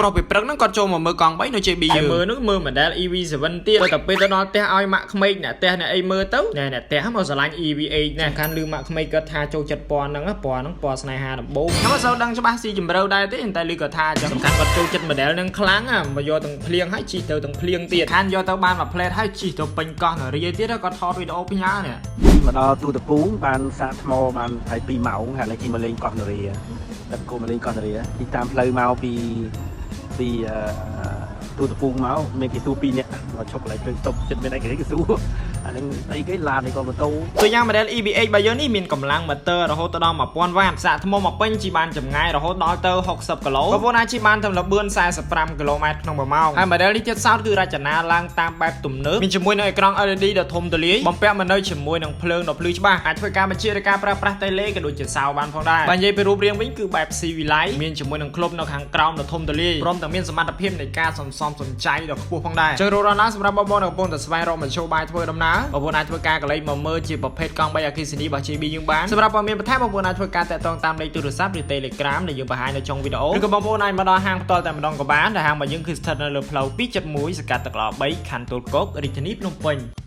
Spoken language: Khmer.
ប្រុសពីព្រឹកហ្នឹងគាត់ចូលមកមើលកង់3នៅ JB យើងមើលនោះមើល model EV7 ទៀតតែពេលទៅដល់ផ្ទះឲ្យម៉ាក់ក្មេកអ្នកផ្ទះអ្នកអីមើលទៅណែអ្នកផ្ទះមកស្រឡាញ់ EV8 ណែសំខាន់លឺម៉ាក់ក្មេកគាត់ថាចូលចិត្តពណ៌ហ្នឹងពណ៌ស្នេហាដំបូងខ្ញុំអត់សូវដឹងច្បាស់ស៊ីជម្រៅដែរទេតែលឺគាត់ថាអញ្ចឹងសំខាន់គាត់ចូលចិត្ត model ហ្នឹងខ្លាំងមកយកទាំងភ្លៀងហើយជិះទៅទាំងភ្លៀងទៀតខានយកទៅបានមួយផ្លែតហើយជិះទៅពេញកោះនរាយទៀតគាត់ថតវីដេអូផ្ញើនេះមកដល់ទូតពូងបានសាកថ្មបានតែ2ម៉ោងហើយលេងមកលេងកោះនរាតែគោមកលេងកោះនរាទីតាមផ្លូវមកពីទូតពូងមកមានគេទូ2នាក់មកឈប់កន្លែងពេលស្តុបចិត្តមានអីគេសួរអានឹងអីគេឡាននេះក៏ម៉ូតូตัวอย่าง model EV8 របស់យើងនេះមានកម្លាំង motor រហូតដល់ 1000 វ៉ាតសាកថ្មមកពេញជិះបានចម្ងាយរហូតដល់ទៅ60គីឡូបងប្អូនអាចជិះបានតាមល្បឿន45គីឡូម៉ែត្រក្នុង1ម៉ោងហើយ model នេះទៀតសោតគឺរចនាឡើងតាមបែបទំនើបមានជាមួយនឹងអេក្រង់ LED ដ៏ធំទូលាយបំពាក់មកនៅជាមួយនឹងភ្លើងដ៏ភ្លឺច្បាស់អាចធ្វើការបញ្ជាឬការប្រើប្រាស់តេឡេក៏ដូចជាសោបានផងដែរបើនិយាយពីរូបរាងវិញគឺបែប CV Light មានជាមួយនឹងក្លុបនៅខាងក្រោមដ៏ធំទូលាយព្រមទាំងមានសមត្ថភាពនៃការសន្សំសំចៃដ៏ខ្ពស់ផងដែរចឹងរណាសម្រាប់បងប្អូនដែលកំពុងតែស្វែងរកមធ្យោបាយធ្វើដំណើរបងប្អូនអាចធ្វើការកលេចមកមើលជាប្រភេទកង់3អគ្គិសនីរបស់ JB យើងបានសម្រាប់ព័ត៌មានបន្ថែមបងប្អូនអាចធ្វើការតាក់ទងតាមលេខទូរស័ព្ទឬ Telegram ដែលយើងបង្ហាញនៅចុងវីដេអូឬក៏បងប្អូនអាចមកដល់ហាងផ្ទាល់តែម្ដងក៏បានដែលហាងរបស់យើងគឺស្ថិតនៅលើផ្លូវ271សកាត់ទឹកឡោ3ខណ្ឌទួលគោករាជធានីភ្នំពេញ